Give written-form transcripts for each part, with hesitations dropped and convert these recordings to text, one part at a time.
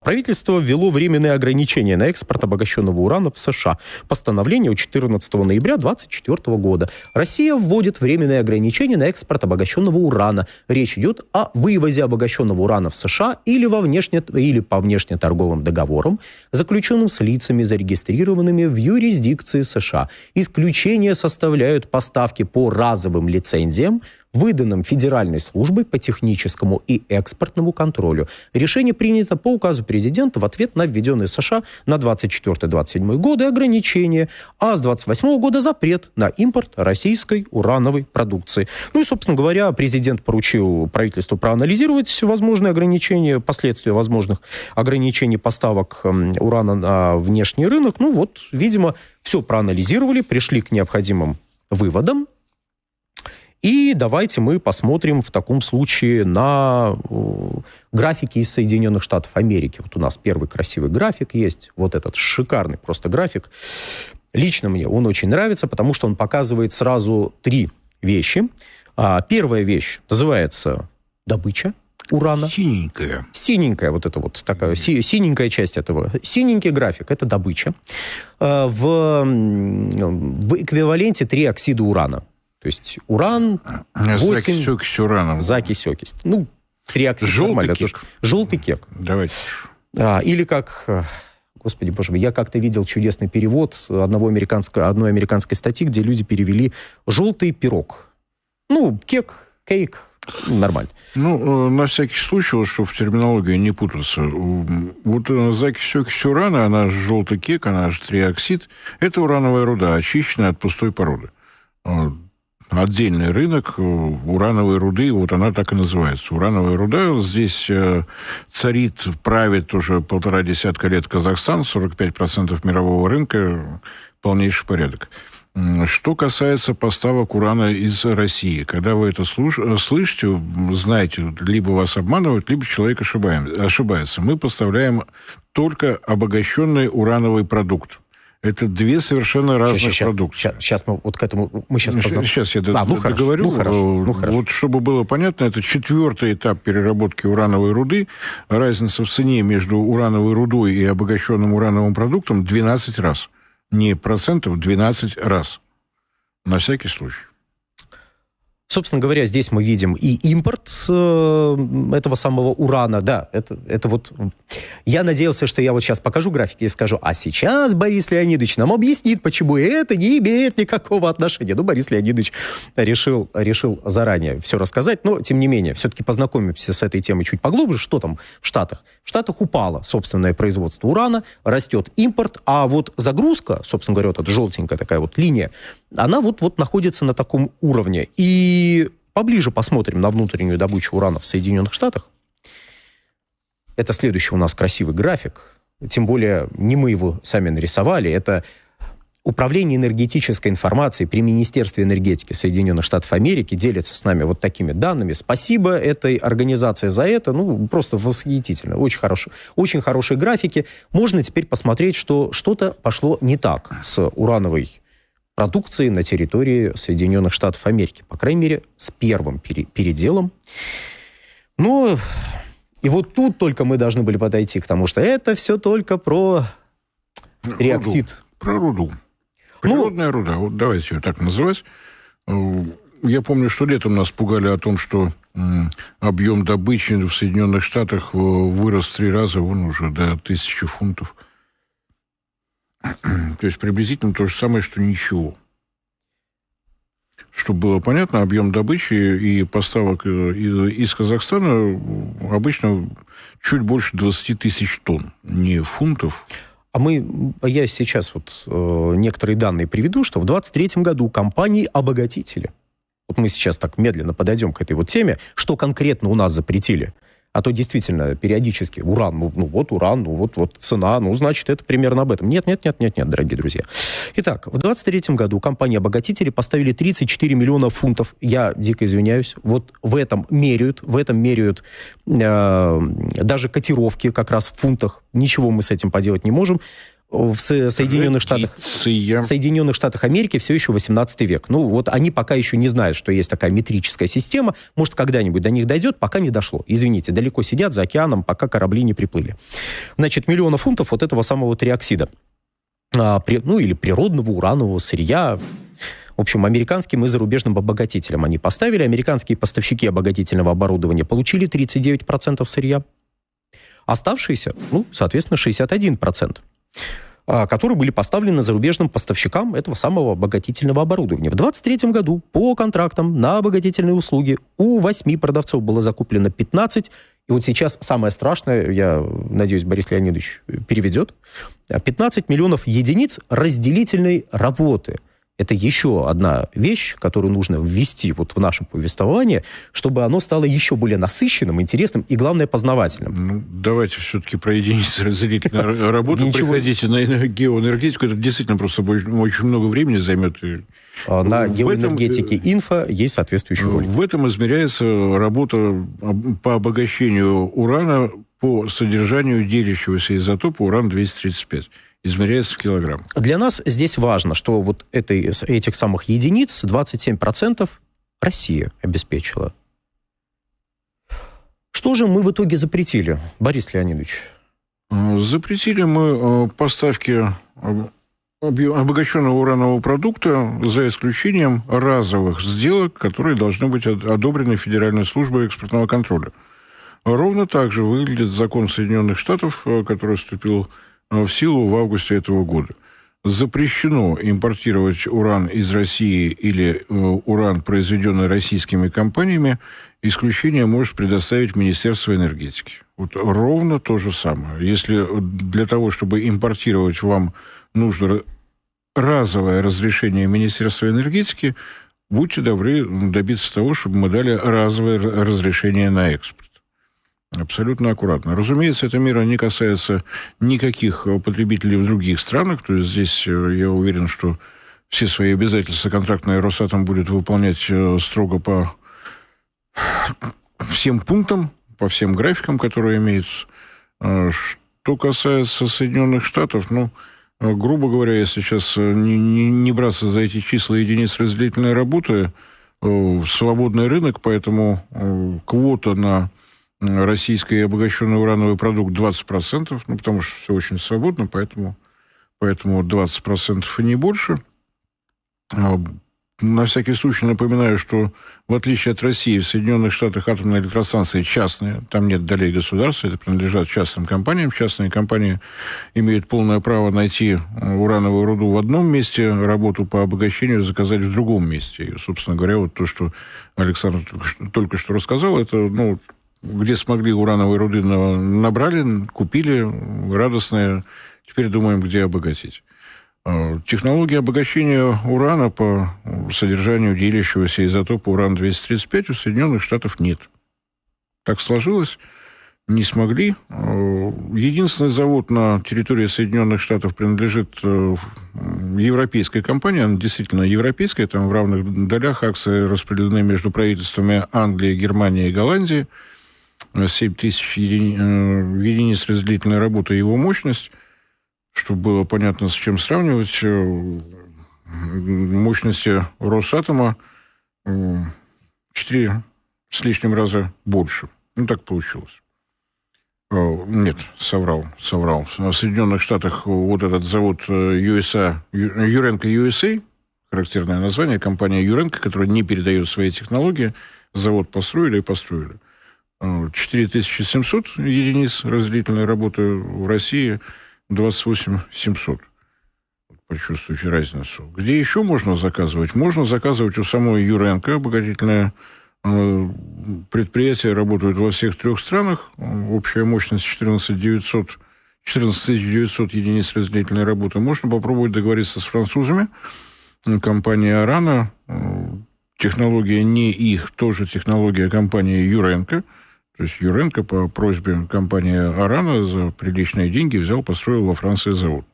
Правительство ввело временные ограничения на экспорт обогащенного урана в США. Постановление от 14 ноября 2024 года. Россия вводит временные ограничения на экспорт обогащенного урана. Речь идет о вывозе обогащенного урана в США или по внешнеторговым договорам, заключенным с лицами, зарегистрированными в юрисдикции США. Исключение составляют поставки по разовым лицензиям, выданным Федеральной службой по техническому и экспортному контролю. Решение принято по указу президента в ответ на введенные США на 24-27 годы ограничения, а с 28 года запрет на импорт российской урановой продукции. Ну и, собственно говоря, президент поручил правительству проанализировать возможные ограничения, последствия возможных ограничений поставок урана на внешний рынок. Ну вот, видимо, все проанализировали, пришли к необходимым выводам. И давайте мы посмотрим в таком случае на графики из Соединенных Штатов Америки. Вот у нас первый красивый график есть. Вот этот шикарный просто график. Лично мне он очень нравится, потому что он показывает сразу три вещи. Первая вещь называется добыча урана. Синенькая. Синенькая, вот это вот такая синенькая часть этого. Синенький график – это добыча. В эквиваленте 3 оксида урана. То есть уран, 8... Закись-окись ураном. Закись-окись. Ну, 3 оксида. Желтый кек. Желтый кек. Давайте. Или как... Господи, боже мой, я как-то видел чудесный перевод одной американской статьи, где люди перевели «желтый пирог». Ну, кек, кейк, нормально. Ну, на всякий случай, вот, чтобы в терминологии не путаться, вот закись-окись урана, она же желтый кек, она же триоксид, это урановая руда, очищенная от пустой породы. Отдельный рынок урановой руды, вот она так и называется. Урановая руда. Здесь правит уже 1,5 десятка лет Казахстан, 45% мирового рынка, полнейший порядок. Что касается поставок урана из России, когда вы это слышите, знаете, либо вас обманывают, либо человек ошибается. Мы поставляем только обогащенный урановый продукт. Это 2 совершенно разных продукции. Сейчас мы вот к этому... Сейчас я договорю. Хорошо. Вот чтобы было понятно, это 4-й этап переработки урановой руды. Разница в цене между урановой рудой и обогащенным урановым продуктом 12 раз. Не процентов, 12 раз. На всякий случай. Собственно говоря, здесь мы видим и импорт этого самого урана. Да, это вот... Я надеялся, что я вот сейчас покажу графики и скажу, а сейчас Борис Леонидович нам объяснит, почему это не имеет никакого отношения. Ну, Борис Леонидович решил заранее все рассказать, но, тем не менее, все-таки познакомимся с этой темой чуть поглубже. Что там в Штатах? В Штатах упало собственное производство урана, растет импорт, а вот загрузка, собственно говоря, вот эта желтенькая такая вот линия, она вот находится на таком уровне. И поближе посмотрим на внутреннюю добычу урана в Соединенных Штатах. Это следующий у нас красивый график. Тем более, не мы его сами нарисовали. Это Управление энергетической информацией при Министерстве энергетики Соединенных Штатов Америки делится с нами вот такими данными. Спасибо этой организации за это. Ну, просто восхитительно. Очень хорошие графики. Можно теперь посмотреть, что что-то пошло не так с урановой продукции на территории Соединенных Штатов Америки. По крайней мере, с первым переделом. Но и вот тут только мы должны были подойти к тому, что это все только про триоксид. Про руду. Природная руда. Вот давайте ее так называть. Я помню, что летом нас пугали о том, что объем добычи в Соединенных Штатах вырос в 3 раза, вон уже до 1000 фунтов. То есть приблизительно то же самое, что ничего. Чтобы было понятно, объем добычи и поставок из Казахстана обычно чуть больше 20 тысяч тонн, не фунтов. Я сейчас некоторые данные приведу, что в 2023 году компании-обогатители, вот мы сейчас так медленно подойдем к этой вот теме, что конкретно у нас запретили. А то действительно периодически уран, вот уран, вот цена, значит, это примерно об этом. Нет, дорогие друзья. Итак, в 2023 году компании-обогатители поставили 34 миллиона фунтов. Я дико извиняюсь. Вот в этом меряют даже котировки как раз в фунтах. Ничего мы с этим поделать не можем. В Соединенных Штатах Америки все еще 18 век. Ну, вот они пока еще не знают, что есть такая метрическая система. Может, когда-нибудь до них дойдет, пока не дошло. Извините, далеко сидят за океаном, пока корабли не приплыли. Значит, миллиона фунтов вот этого самого триоксида. Или природного уранового сырья. В общем, американским и зарубежным обогатителям они поставили. Американские поставщики обогатительного оборудования получили 39% сырья. Оставшиеся, соответственно, 61%. Которые были поставлены зарубежным поставщикам этого самого обогатительного оборудования. В 2023 году по контрактам на обогатительные услуги у 8 продавцов было закуплено 15. И вот сейчас самое страшное, я надеюсь, Борис Леонидович переведет, 15 миллионов единиц разделительной работы. Это еще одна вещь, которую нужно ввести вот в наше повествование, чтобы оно стало еще более насыщенным, интересным и, главное, познавательным. Давайте все-таки про единицы разделительной работы. Приходите на геоэнергетику. Это действительно просто очень много времени займет. На геоэнергетике инфо есть соответствующий ролик. В этом измеряется работа по обогащению урана по содержанию делящегося изотопа уран-235. Измеряется в килограмм. Для нас здесь важно, что вот этих самых единиц 27% Россия обеспечила. Что же мы в итоге запретили, Борис Леонидович? Запретили мы поставки обогащенного уранового продукта за исключением разовых сделок, которые должны быть одобрены Федеральной службой экспортного контроля. Ровно так же выглядит закон Соединенных Штатов, который вступил в силу в августе этого года. Запрещено импортировать уран из России или уран, произведенный российскими компаниями. Исключение может предоставить Министерство энергетики. Вот ровно то же самое. Если для того, чтобы импортировать, вам нужно разовое разрешение Министерства энергетики, будьте добры добиться того, чтобы мы дали разовое разрешение на экспорт. Абсолютно аккуратно. Разумеется, эта мера не касается никаких потребителей в других странах. То есть здесь я уверен, что все свои обязательства контрактные Росатом будет выполнять строго по всем пунктам, по всем графикам, которые имеются. Что касается Соединенных Штатов, грубо говоря, если сейчас не браться за эти числа единиц разделительной работы, свободный рынок, поэтому квота на российский обогащенный урановый продукт 20%, потому что все очень свободно, поэтому 20% и не больше. На всякий случай напоминаю, что в отличие от России, в Соединенных Штатах атомные электростанции частные, там нет долей государства, это принадлежат частным компаниям. Частные компании имеют полное право найти урановую руду в одном месте, работу по обогащению заказать в другом месте. И, собственно говоря, вот то, что Александр только что рассказал, это, где смогли урановой руды набрали, купили, радостные. Теперь думаем, где обогатить. Технологии обогащения урана по содержанию делящегося изотопа уран-235 у Соединенных Штатов нет. Так сложилось. Не смогли. Единственный завод на территории Соединенных Штатов принадлежит европейской компании. Она действительно европейская. Там в равных долях акции распределены между правительствами Англии, Германии и Голландии. 7 тысяч единиц разделительной работы и его мощность. Чтобы было понятно, с чем сравнивать, мощности Росатома 4 с лишним раза больше. Так получилось. Нет, соврал. В Соединенных Штатах вот этот завод Юренко USA, характерное название, компания Юренко, которая не передает свои технологии, завод построили. 4700 единиц разделительной работы в России, 28 700. Почувствуйте разницу. Где еще можно заказывать? Можно заказывать у самой Юренко. Обогатительное предприятие работает во всех 3 странах. Общая мощность 14 900 единиц разделительной работы. Можно попробовать договориться с французами. Компания Арана. Технология не их, тоже технология компании Юренко. То есть Юренко по просьбе компании Арана за приличные деньги построил во Франции завод.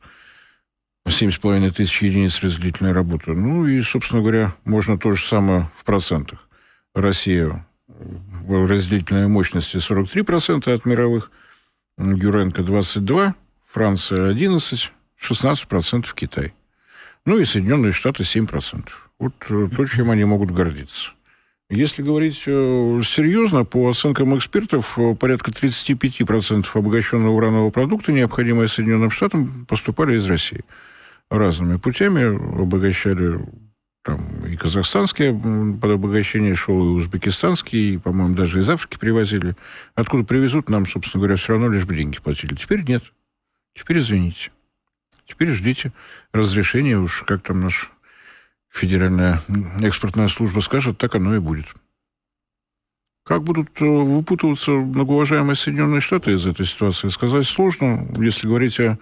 7,5 тысяч единиц разделительной работы. И, собственно говоря, можно то же самое в процентах. Россия в разделительной мощности 43% от мировых, Юренко 22%, Франция 11%, 16% Китай. Ну и Соединенные Штаты 7%. Вот то, чем они могут гордиться. Если говорить серьезно, по оценкам экспертов, порядка 35% обогащенного уранового продукта, необходимое Соединенным Штатам, поступали из России. Разными путями обогащали там и казахстанские под обогащение шел, и узбекистанский, и, по-моему, даже из Африки привозили. Откуда привезут, нам, собственно говоря, все равно лишь бы деньги платили. Теперь нет. Теперь извините. Теперь ждите разрешения, уж как там наша Федеральная экспортная служба скажет, так оно и будет. Как будут выпутываться многоуважаемые Соединенные Штаты из этой ситуации, сказать сложно. Если говорить о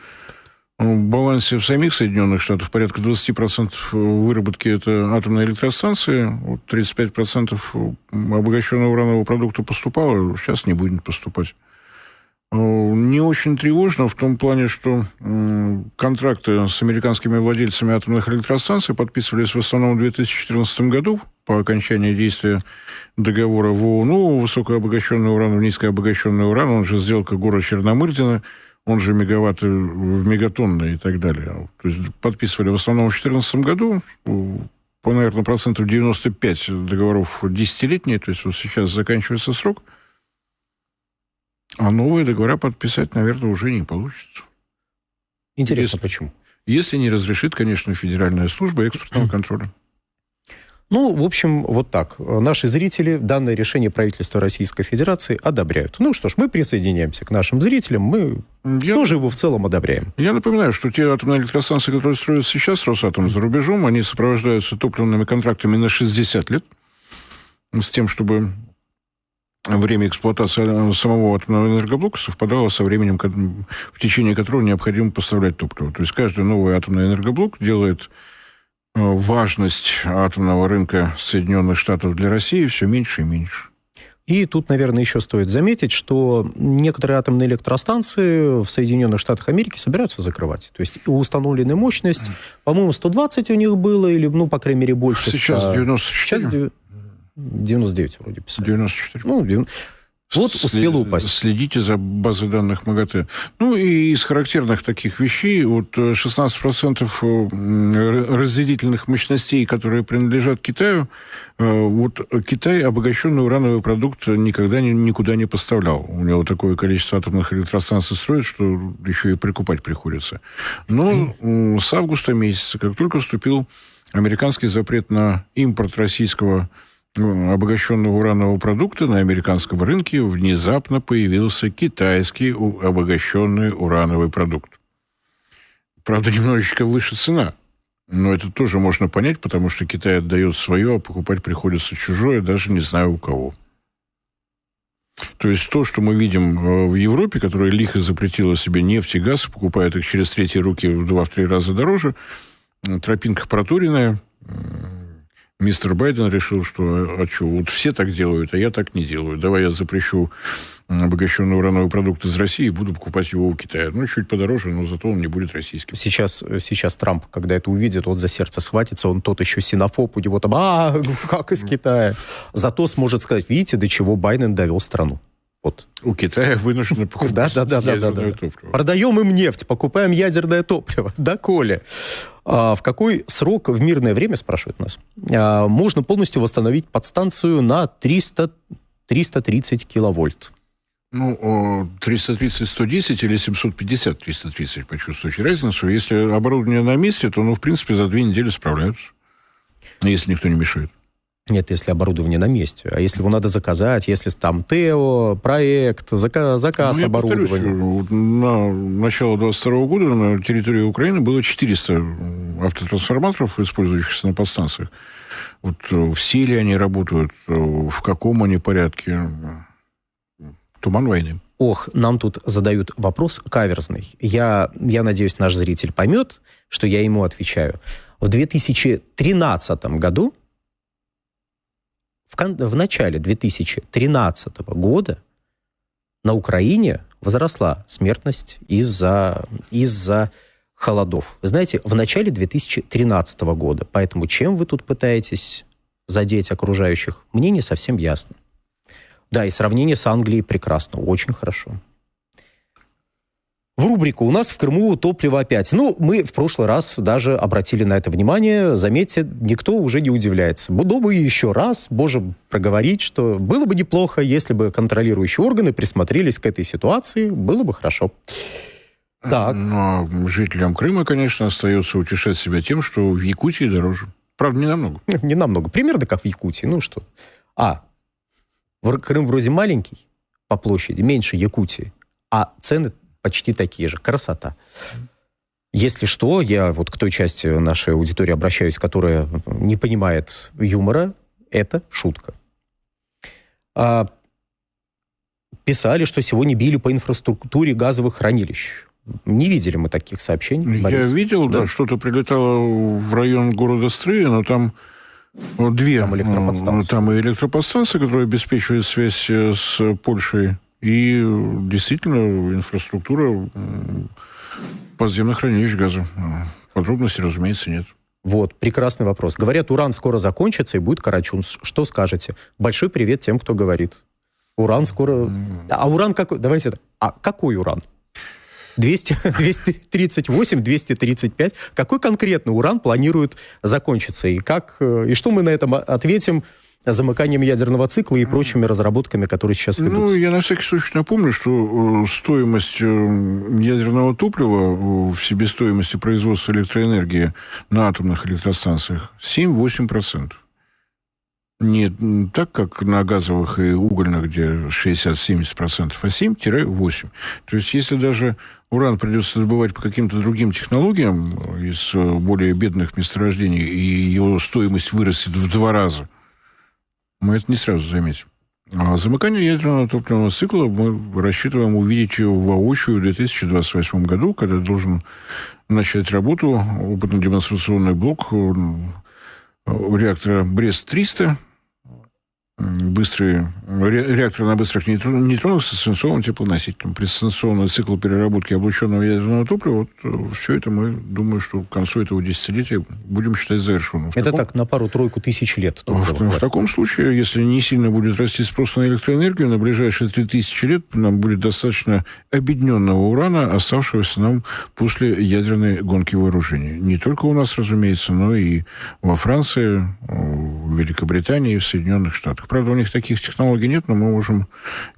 балансе в самих Соединенных Штатах, порядка 20% выработки это атомные электростанции, вот 35% обогащенного уранового продукта поступало, сейчас не будет поступать. Не очень тревожно в том плане, что контракты с американскими владельцами атомных электростанций подписывались в основном в 2014 году по окончании действия договора в ООН. Высокообогащенный уран, низкообогащенный уран, он же сделка города Черномырдина, он же мегаватты в мегатонны и так далее. То есть подписывали в основном в 2014 году, по, наверное, 95% договоров десятилетние, то есть вот сейчас заканчивается срок. А новые договора подписать, наверное, уже не получится. Интересно, почему? Если не разрешит, конечно, Федеральная служба экспортного контроля. Ну, в общем, вот так. Наши зрители данное решение правительства Российской Федерации одобряют. Ну что ж, мы присоединяемся к нашим зрителям, мы тоже его в целом одобряем. Я напоминаю, что те атомные электростанции, которые строятся сейчас Росатом за рубежом, они сопровождаются топливными контрактами на 60 лет с тем, чтобы время эксплуатации самого атомного энергоблока совпадало со временем, в течение которого необходимо поставлять топливо. То есть каждый новый атомный энергоблок делает важность атомного рынка Соединенных Штатов для России все меньше и меньше. И тут, наверное, еще стоит заметить, что некоторые атомные электростанции в Соединенных Штатах Америки собираются закрывать. То есть установленная мощность, по-моему, 120 у них было, или, ну, по крайней мере, больше. Сейчас 94. Сейчас 99 вроде писали. 94. Ну, вот успела упасть. Следите за базой данных МАГАТЭ. Ну, и из характерных таких вещей, вот 16% разделительных мощностей, которые принадлежат Китаю, вот Китай обогащенный урановый продукт никогда никуда не поставлял. У него такое количество атомных электростанций строит, что еще и прикупать приходится. Но с августа месяца, как только вступил американский запрет на импорт российского обогащенного уранового продукта, на американском рынке внезапно появился китайский обогащенный урановый продукт. Правда, немножечко выше цена. Но это тоже можно понять, потому что Китай отдает свое, а покупать приходится чужое, даже не знаю у кого. То есть то, что мы видим в Европе, которая лихо запретила себе нефть и газ, покупает их через третьи руки в 2-3 раза дороже, тропинка проторенная. Мистер Байден решил, что вот все так делают, а я так не делаю. Давай я запрещу обогащенный урановый продукт из России и буду покупать его у Китая. Ну, чуть подороже, но зато он не будет российским. Сейчас Трамп, когда это увидит, вот за сердце схватится, он тот еще синофоб, у него там, как из Китая. Зато сможет сказать, видите, до чего Байден довел страну. Вот. У Китая вынуждены покупать ядерное топливо. Продаем им нефть, покупаем ядерное топливо. Доколе? В какой срок в мирное время, спрашивают нас, можно полностью восстановить подстанцию на 330 киловольт? Ну, 330-110 или 750-330, почувствуйте разницу. Если оборудование на месте, то, в принципе, за 2 недели справляются, если никто не мешает. Нет, если оборудование на месте. А если его надо заказать, если там ТЭО, проект, заказ оборудования. На начало 2022 года на территории Украины было 400 автотрансформаторов, использующихся на подстанциях. Вот все ли они работают, в каком они порядке? Туман войны. Ох, нам тут задают вопрос каверзный. Я надеюсь, наш зритель поймет, что я ему отвечаю. В 2013 году, в начале 2013 года на Украине возросла смертность из-за холодов. Вы знаете, в начале 2013 года. Поэтому чем вы тут пытаетесь задеть окружающих, мне не совсем ясно. Да, и сравнение с Англией прекрасно, очень хорошо. В рубрику «У нас в Крыму топливо опять». Ну, мы в прошлый раз даже обратили на это внимание. Заметьте, никто уже не удивляется. Буду бы еще раз, боже, проговорить, что было бы неплохо, если бы контролирующие органы присмотрелись к этой ситуации. Было бы хорошо. Так. Но жителям Крыма, конечно, остается утешать себя тем, что в Якутии дороже. Правда, не намного. Не намного. Примерно как в Якутии. Ну что. Крым вроде маленький по площади, меньше Якутии, а цены почти такие же. Красота. Если что, я вот к той части нашей аудитории обращаюсь, которая не понимает юмора, это шутка. Писали, что сегодня били по инфраструктуре газовых хранилищ. Не видели мы таких сообщений, Борис? Я видел, да, что-то прилетало в район города Стрыя, но там две. Там электроподстанции. Там и электроподстанция, которая обеспечивает связь с Польшей, и действительно инфраструктура подземных хранилищ газа. Подробностей, разумеется, нет. Вот, прекрасный вопрос. Говорят, уран скоро закончится и будет Карачун. Что скажете? Большой привет тем, кто говорит. Уран скоро... А уран какой? Давайте... А какой уран? 238, 235? Какой конкретно уран планирует закончиться? И что мы на этом ответим замыканием ядерного цикла и прочими разработками, которые сейчас ведутся? Ну, я на всякий случай напомню, что стоимость ядерного топлива в себестоимости производства электроэнергии на атомных электростанциях 7-8%. Не так, как на газовых и угольных, где 60-70%, а 7-8%. То есть, если даже уран придется добывать по каким-то другим технологиям из более бедных месторождений, и его стоимость вырастет в 2 раза, мы это не сразу заметим. А замыкание ядерного топливного цикла мы рассчитываем увидеть воочию в 2028 году, когда должен начать работу опытно-демонстрационный блок реактора Брест-300, реактор на быстрых нейтронах с дистанционным теплоносителем. Предстанционный цикл переработки облученного ядерного топлива, вот все это мы, думаю, что к концу этого десятилетия будем считать завершенным. Так, на пару-тройку тысяч лет. В таком случае, если не сильно будет расти спрос на электроэнергию, на ближайшие 3000 лет нам будет достаточно объединенного урана, оставшегося нам после ядерной гонки вооружений. Не только у нас, разумеется, но и во Франции, в Великобритании и в Соединенных Штатах. Правда, у них таких технологий нет, но мы можем,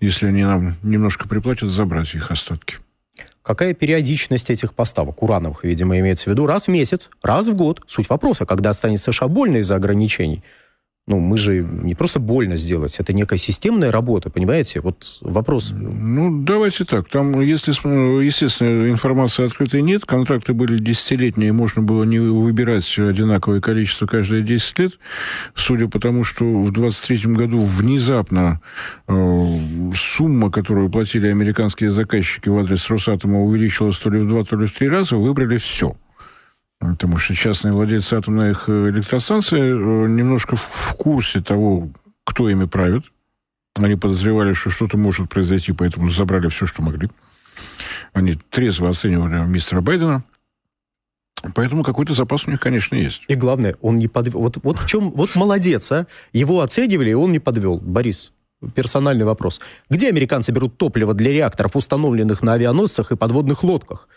если они нам немножко приплатят, забрать их остатки. Какая периодичность этих поставок урановых, видимо, имеется в виду? Раз в месяц, раз в год. Суть вопроса, когда станет США больно из-за ограничений. Ну, мы же не просто больно сделать, это некая системная работа, понимаете? Вот вопрос... Ну, давайте так. Там, если, естественно, информации открытой нет, контракты были десятилетние, можно было не выбирать одинаковое количество каждые 10 лет. Судя по тому, что в 2023 году внезапно сумма, которую платили американские заказчики в адрес Росатома, увеличилась то ли в 2, то ли в 3 раза, выбрали все. Потому что частные владельцы атомных электростанций немножко в курсе того, кто ими правит. Они подозревали, что что-то может произойти, поэтому забрали все, что могли. Они трезво оценивали мистера Байдена. Поэтому какой-то запас у них, конечно, есть. И главное, он не подвел. Вот в чем... Вот молодец, а? Его оценивали, и он не подвел. Борис, персональный вопрос. Где американцы берут топливо для реакторов, установленных на авианосцах и подводных лодках?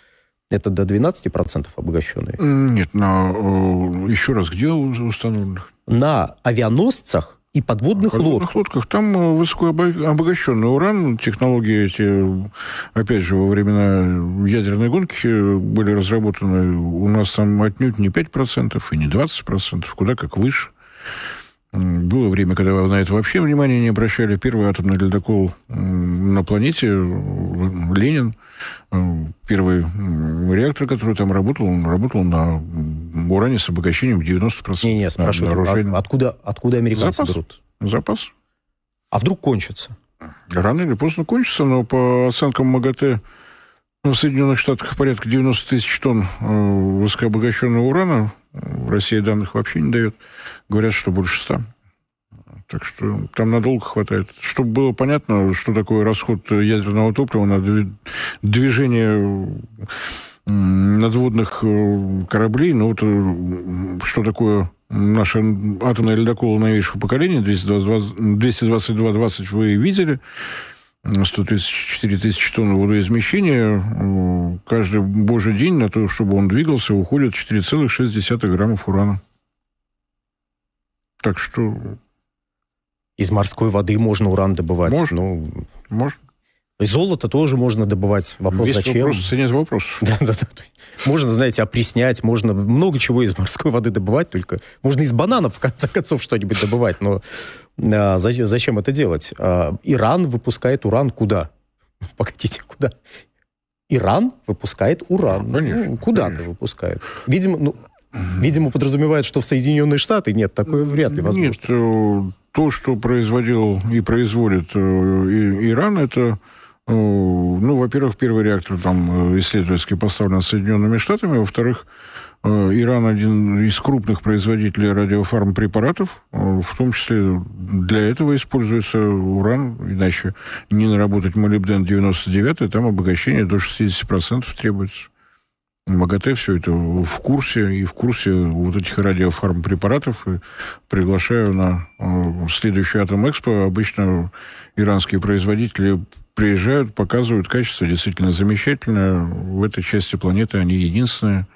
Это до 12% обогащенные? Нет, еще раз, где установленных? На авианосцах и подводных лодках. Там высокообогащенный уран. Технологии эти, опять же, во времена ядерной гонки были разработаны. У нас там отнюдь не 5% и не 20%, куда как выше. Было время, когда на это вообще внимания не обращали. Первый атомный ледокол на планете, Ленин, первый реактор, который там работал, он работал на уране с обогащением 90%. Не, спрашиваю, откуда американцы берут? Запас. А вдруг кончится? Рано или поздно кончится, но по оценкам МАГАТЭ в Соединенных Штатах порядка 90 тысяч тонн высокообогащенного урана. Россия данных вообще не дает. Говорят, что больше 100. Так что там надолго хватает. Чтобы было понятно, что такое расход ядерного топлива на движение надводных кораблей. Ну, вот что такое наши атомные ледоколы новейшего поколения, 222-20 вы видели. 134 тысячи тонн водоизмещения. Каждый божий день на то, чтобы он двигался, уходит 4,6 граммов урана. Так что... Из морской воды можно уран добывать. Можно. Ну, можно. Золото тоже можно добывать. Вопрос, Весь зачем? вопрос, нет вопросов. Да. Можно, знаете, опреснять, можно много чего из морской воды добывать, только можно из бананов, в конце концов, что-нибудь добывать. Но зачем это делать? Иран выпускает уран куда? Погодите, куда? Иран выпускает уран. Конечно, куда-то выпускает. Видимо, подразумевает, что в Соединенные Штаты нет, такое вряд ли возможно. Нет, то, что производил и производит Иран, это, во-первых, первый реактор там исследовательский поставлен Соединенными Штатами, во-вторых, Иран один из крупных производителей радиофармпрепаратов, в том числе для этого используется уран, иначе не наработать молибден-99, там обогащение до 60% требуется. МАГАТЭ все это в курсе вот этих радиофармпрепаратов. И приглашаю на следующий Атомэкспо. Обычно иранские производители приезжают, показывают качество действительно замечательное. В этой части планеты они единственные.